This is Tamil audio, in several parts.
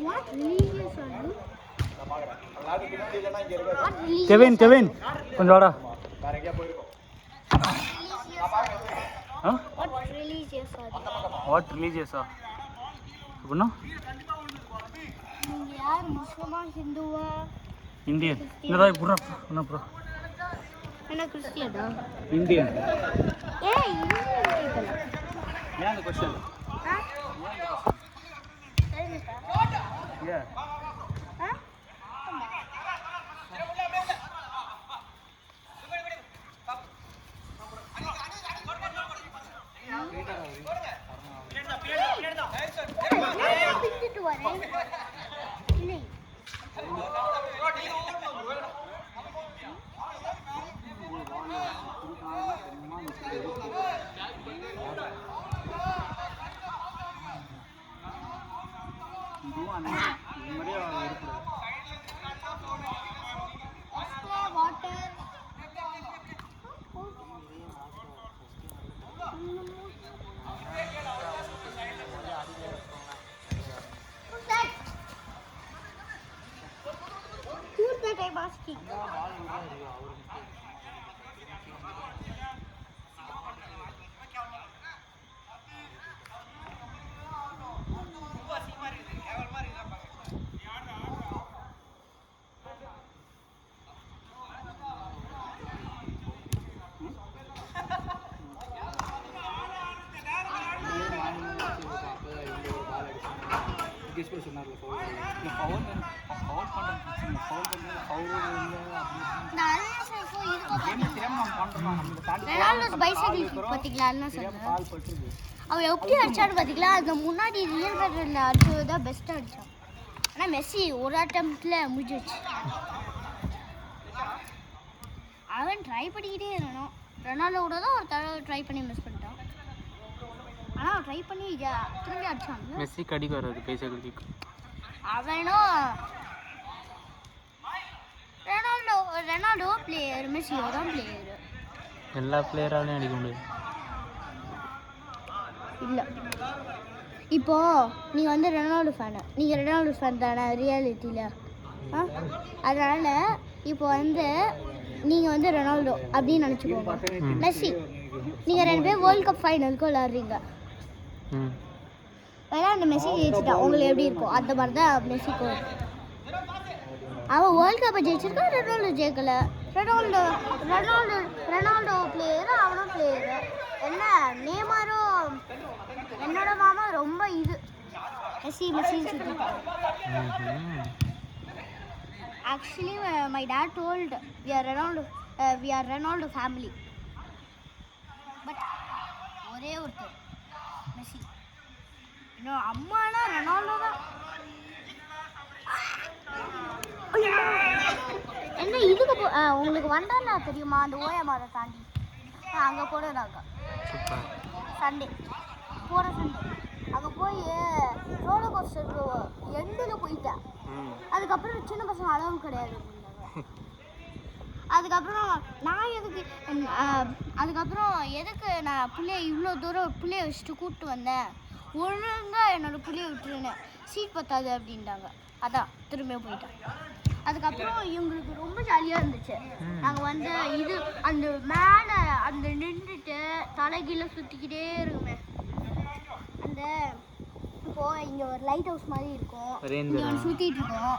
What religious are you? Kevin கொஞ்சம் வாடா. What religious are? அப்படின்னா நீங்க யார் முஸ்லிமா ஹிந்துவா இந்தியன். என்னடா புறா என்ன புறா என்ன கிறிஸ்டியனா இந்தியன். ஏய் இந்தியன் கேட்கல. ஏன் அந்த क्वेश्चन? Yeah. அவன் எப்படி அடிச்சான்னு பார்த்தீங்களா? அந்த முன்னாடி ரியல் மேட்ரில் அடிச்சது தான் பெஸ்ட்டாக அடித்தான். ஆனால் மெஸ்ஸி ஒரு அட்டம்ப்டில் முடிஞ்சிச்சு. அவன் ட்ரை பண்ணிக்கிட்டே இருந்தானோ. ரொனால்டோ கூட தான் ஒரு தடவை ட்ரை பண்ணி மிஸ் பண்ணிட்டான். ஆனால் அவன் ட்ரை பண்ணி திரும்பி அடிச்சான். மெஸ்ஸி கடிக்கு வராது பைசா கடிக்கு. அவனும் ரெனால்டோ பிளேயர், மெஸ்ஸியோ தான் பிளேயர். எல்லா பிளேயராலையும் அடிக்க முடியாது. இல்லை இப்போது நீங்கள் வந்து ரெனால்டோ ஃபேன் தானே ரியாலிட்டியில். அதனால் இப்போ வந்து நீங்கள் வந்து ரெனால்டோ அப்படின்னு நினச்சிக்கோங்க. மெஸ்ஸி நீங்கள் 2 பேர் வேர்ல்ட் கப் ஃபைனலுக்கு விளாட்றீங்க. விளையாண்டு மெஸ்ஸி ஜெயிச்சிட்டான், உங்களுக்கு எப்படி இருக்கும்? அந்த மாதிரி தான் மெஸ்ஸிக்கு. அவன் வேர்ல்ட் கப்பை ஜெயிச்சிருக்கான், ரெனால்டோ ஜெயிக்கலை. ரெனால்டோ பிளேயரு, அவனும் பிளேயரு. என்ன நேமாரும் என்னோட மாமா ரொம்ப இது மெஸ்ஸின்னு சொல்லிட்டாங்க. Actually my dad told we are Ronaldo family. But ஒரே ஒருத்தர் மெஸ்ஸி. இன்னும் அம்மானா ரெனால்டோ தான். என்ன இதுக்கு உங்களுக்கு வண்டானா தெரியுமா? அந்த ஓயமாரை தாண்டி அங்கே போடுறாங்க போகிற சண்டே அங்கே போய் ரோலர் கோஸ்டர் எண்டில் போயிட்டேன். அதுக்கப்புறம் சின்ன பசங்க அளவு கிடையாது. அதுக்கப்புறம் எதுக்கு நான் இவ்வளோ தூரம் பிள்ளைய வச்சுட்டு கூப்பிட்டு வந்தேன், ஒழுங்காக என்னோட பிள்ளைய விட்டுருன்னு, சீட் பத்தாது அப்படின்ட்டாங்க. அதான் திரும்பியே போயிட்டேன். அதுக்கப்புறம் இவங்களுக்கு ரொம்ப ஜாலியாக இருந்துச்சு. நாங்கள் வந்து இது அந்த மேலே அந்த நின்றுட்டு தலைகீழ சுற்றிக்கிட்டே இருக்குமே. அந்த இப்போது இங்கே ஒரு லைட் ஹவுஸ் மாதிரி இருக்கும், இங்கே ஒன்று சுற்றிட்டு இருக்கோம்.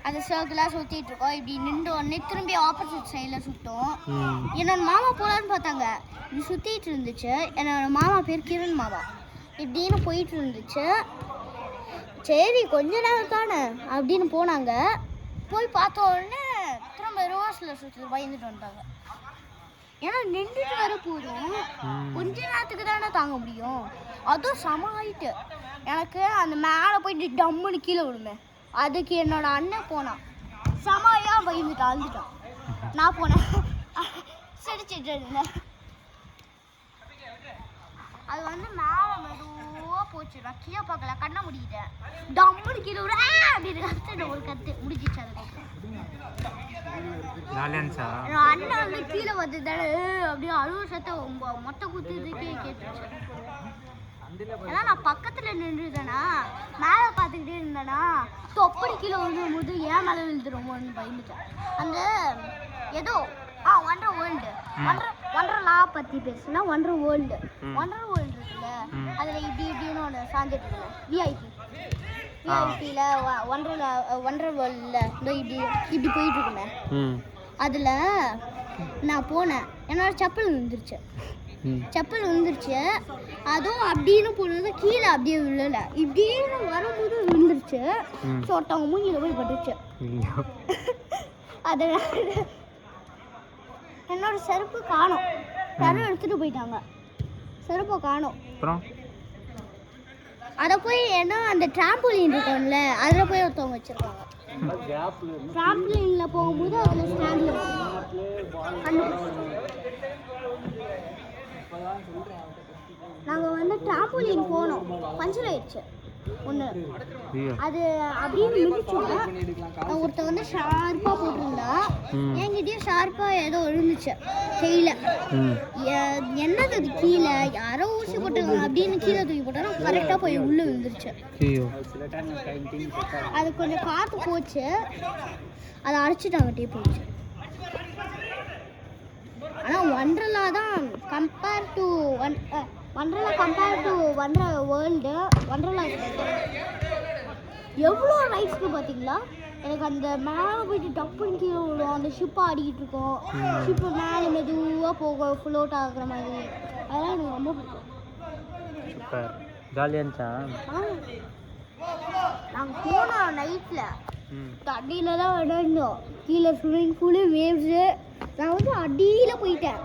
அந்த சர்க்கிளாக சுற்றிட்டு இருக்கோம். இப்படி நின்று உடனே திரும்பி ஆப்போசிட் சைடில் சுற்றும். என்னோட மாமா போகலான்னு பார்த்தாங்க, இப்படி சுற்றிட்டு இருந்துச்சு. என்னோட மாமா பேர் கிரண் மாமா. இப்படின்னு போயிட்டு இருந்துச்சு. சரி கொஞ்ச நேரம் தானே அப்படின்னு போனாங்க. போய் பார்த்த உடனே திரும்ப ரிவர்ஸில் சுற்றி பயந்துட்டு வந்துட்டாங்க. ஏன்னா நின்றுட்டு வர போதும் கொஞ்ச நேரத்துக்கு தானே தாங்க முடியும். அதுவும் செம ஆயிட்டு எனக்கு. அந்த மேலே போயிட்டு டம்முன்னு கீழே விடுமே. அதுக்கு என்னோட அண்ணன் போனான், செமையாக பயந்துட்டான், அழுதுட்டான். நான் போனேன் சிரிச்சிட்டு இருந்தேன். அது வந்து மேலே மெதுவாக போச்சு. நான் கீழே பார்க்கல, கண்ணை முடிக்கிட்டேன். டம்முன்னு கீழே விட அப்படின்னு கற்று ஒரு கற்று முடிஞ்சிச்சு. அதுக்கப்புறம் அண்ணன் வந்து கீழே வந்து தானே அப்படியே அழுவ சத்தம் மொட்டை குத்துறதுக்கே கேட்டுச்சு. ஏன்னா நான் பக்கத்தில் நின்றுதானா மேலே பார்த்து பார்த்துக்கிட்டே இருந்தேன்னா தொப்படி கீழே விழும்போது ஏன் மேலே விழுந்துருமோன்னு பயந்துட்டேன். அந்த ஏதோ ஒண்டர் வேர்ல்டு ஒண்டர்லா பற்றி பேசுனா ஒண்டர் வேர்ல்டு இருக்குல்ல, அதில் இப்படின்னு ஒன்று சாஞ்சிட்டு இருக்குல்ல, விஐபியில் ஒண்டர் வேர்ல்டில் இப்படி போயிட்டு இருக்குமே, அதில் நான் போனேன். என்னோட செப்பல் விழுந்துருச்சு. அதுவும் அப்படின்னு போனது கீழே அப்படியே விழல, இப்படின்னு வரும்போது விழுந்துருச்சு. ஸோ ஒருத்தவங்க மூஞ்சியில் போய் பட்டுச்சு. அதனால என்னோட செருப்பு காணோம். யாரும் எடுத்துட்டு போயிட்டாங்க. செருப்பை காணோம். அதை போய் ஏன்னா அந்த டிராம்போலின் இருக்கும்ல, அதில் போய் ஒருத்தவங்க வச்சிருக்காங்க. டிராம்போலின்ல போகும்போது அதில் ஸ்டாண்டில் நாங்கள் வந்து டிராம்போலின் போனோம். பஞ்சர் ஆயிடுச்சு ஒன்று. அது அப்படின்னு மிதிச்சுட்டா ஒருத்தர் வந்து ஷார்ப்பாக போட்டிருந்தா என்கிட்டயும் ஷார்ப்பாக ஏதோ விழுந்துச்சு கையில். என்னது அது கீழே யாரோ ஊசி போட்டுருக்காங்க அப்படின்னு கீழே தூக்கி போட்டா கரெக்டாக போய் உள்ளே விழுந்துருச்சு. அது கொஞ்சம் காற்று போச்சு, அதை அரைச்சிட்டாங்கட்டே போச்சு. ஆனால் ஒண்டர்லா தான் compare to wonder world Wonderla எவ்வளோ ரைட்ஸ்க்கு பார்த்தீங்களா. எனக்கு அந்த மேலே போயிட்டு டப்புன்னு கீழே விடும், அந்த ஷிப்பை ஆடிக்கிட்டு இருக்கோம், ஷிப்பு மேலே மெதுவாக போகும் ஃப்ளோட் ஆகுற மாதிரி. அதெல்லாம் எனக்கு ரொம்ப பிடிக்கும். ஜாலியாக இருந்துச்சா? நாங்கள் போனோம் நைட்டில், தண்ணியில் தான் விளையாண்டோம். கீழே ஸ்விம்மிங் பூலு, வேவ்ஸு. நான் வந்து அடியில் போயிட்டேன்.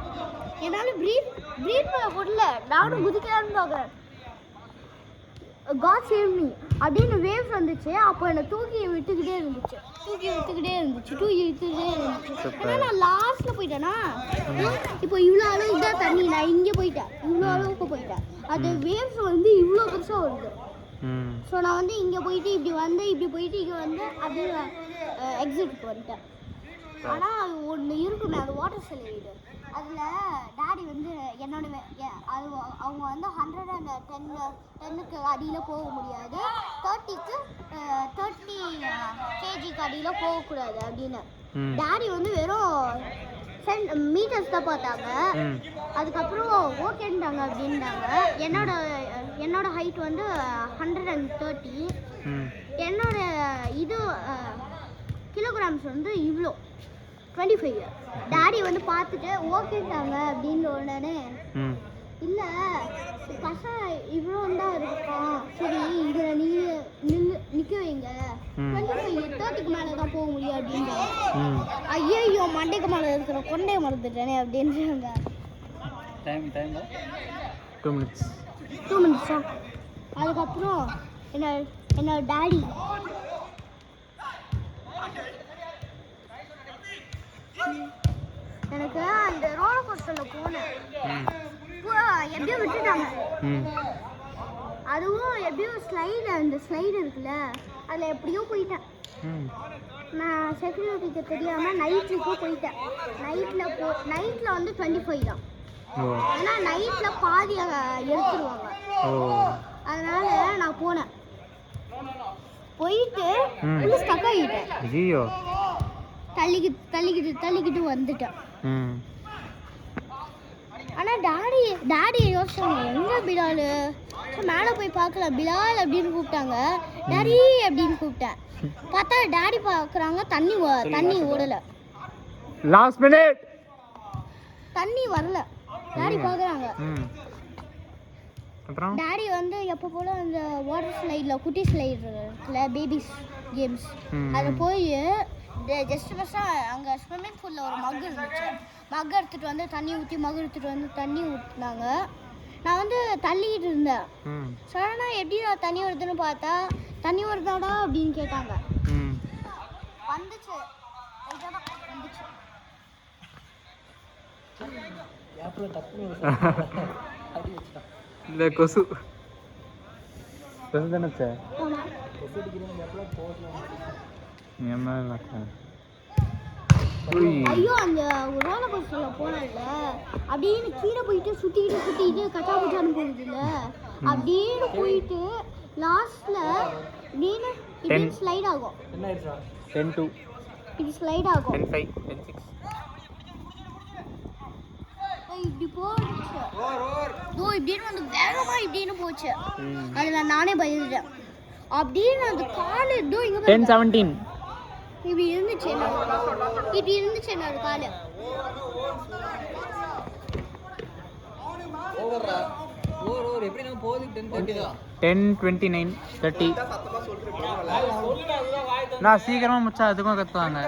என்னால் ப்ரீத் பண்ண முடியல. நானும் குதிக்கலான்னு பார்க்குறேன். காட் சேவ் மீ அப்படின்னு வேவ்ஸ் வந்துச்சு. அப்போ என்னை தூக்கி விட்டுக்கிட்டே இருந்துச்சு. ஏன்னா நான் லாஸ்ட்டில் போயிட்டேன்னா, இப்போ இவ்வளோ அளவு இதான் தண்ணி, நான் இங்கே போயிட்டேன், இவ்வளோ அளவுக்கு போயிட்டேன். அது வேவ்ஸ் வந்து இவ்வளோ பெருசாக வருது. ஸோ நான் வந்து இங்கே போயிட்டு இப்படி போயிட்டு இங்கே வந்து அப்படியே எக்ஸிட் வந்துட்டேன். ஆனால் அது ஒன்று இருக்குமே, அது வாட்டர் ஸ்லைடு. அதில் டாடி வந்து என்னோட அது அவங்க வந்து 110க்கு அடியில் போக முடியாது, 30 kgக்கு அடியில் போகக்கூடாது அப்படின்னு டாடி வந்து வெறும் மீட்டர்ஸ் தான் பார்த்தாங்க. அதுக்கப்புறம் ஓகேன்ட்டாங்க அப்படின்ட்டாங்க. என்னோட ஹைட் வந்து 130, என்னோட இது கிலோகிராம்ஸ் வந்து இவ்வளோ 25. டாடி வந்து பார்த்துட்டு ஓகேட்டாங்க அப்படின்னு உடனே இல்லை பசங்க இவ்வளோ தான் இருக்கும், சரி இதில் நீங்கள் நிற்க வைங்க, 25 30க்கு மேலே தான் போக முடியும் அப்படின்றாங்க. ஐயோ மண்டைக்கு மேலே இருக்கிற கொண்டையை மறந்துட்டேனே அப்படின்றாங்க. 2 minutes. அதுக்கப்புறம் என்னோட டாடி எனக்கு அந்த ரோலர் கோஸ்டரில் போனேன். எப்படியோ விட்டுட்டாங்க. அதுவும் எப்படியோ அந்த ஸ்லைடு இருக்குல்ல, அதில் எப்படியோ போயிட்டேன். நான் செக்யூரிட்டிக்கு தெரியாமல் நைட்டுக்கு போயிட்டேன். நைட்டில் வந்து 25 தான். ஏன்னா நைட்டில் பாதி எடுத்துருவாங்க. அதனால நான் போனேன். போயிட்டு ஸ்டக் ஆகிட்டேன். தள்ளிக்கிட்டு வந்துட்டேன். ஆனால் டாடி யோசிச்சாங்க, எங்கே பிலால், மேலே போய் பார்க்கலாம் பிலால் அப்படின்னு கூப்பிட்டாங்க. டாடி அப்படின்னு கூப்பிட்டேன். பார்த்தா டாடி பார்க்குறாங்க, தண்ணி ஓடலை. லாஸ்ட் மினிட் தண்ணி வரல. டாடி பார்க்குறாங்க. டாடி வந்து எப்போ போல அந்த வாட்டர் ஸ்லைடில் குட்டி ஸ்லைடு இருக்குல்ல, பேபிஸ் கேம்ஸ், அதில் போய் ஜஸ்ட் மிஸ்ஸாக அங்கே ஸ்விம்மிங் பூலில் ஒரு மக் இருந்துச்சு. மக் எடுத்துகிட்டு வந்து தண்ணி ஊற்றினாங்க. நான் வந்து தள்ளிக்கிட்டு இருந்தேன். சடனாக எப்படி நான் தண்ணி வருதுன்னு பார்த்தா, தண்ணி வருதாடா அப்படின்னு கேட்டாங்க. வந்துச்சு. இல்லை கொசு தானே சார். ஐயோ அந்த ரோலர் கோஸ்டரில் போனல அப்படின்னு கீழே போயிட்டு சுற்றிக்கிட்டு கச்சா பச்சான்னு போகுதுல்ல, அப்படின்னு போயிட்டு லாஸ்ட்ல நீனு இது 10. ஸ்லைட் ஆகும். 10-2. இது ஸ்லைட் ஆகும். 10-5. 10-6. இப்படி போச்சு. தோ இப்படின்னு வந்து வேகமா இப்படின்னு போச்சு. அதுல நானே பயந்துட்டேன். அப்படியே அந்த கால் ஏதோ இங்க 10-17. இப்படி இருந்துச்சு என்னோட காலு. ஓவர் எப்படி நம்ம போகுது 10-29. 30. நான் சீக்கிரமா முடிச்சா அதுக்கும் கத்துவாங்க.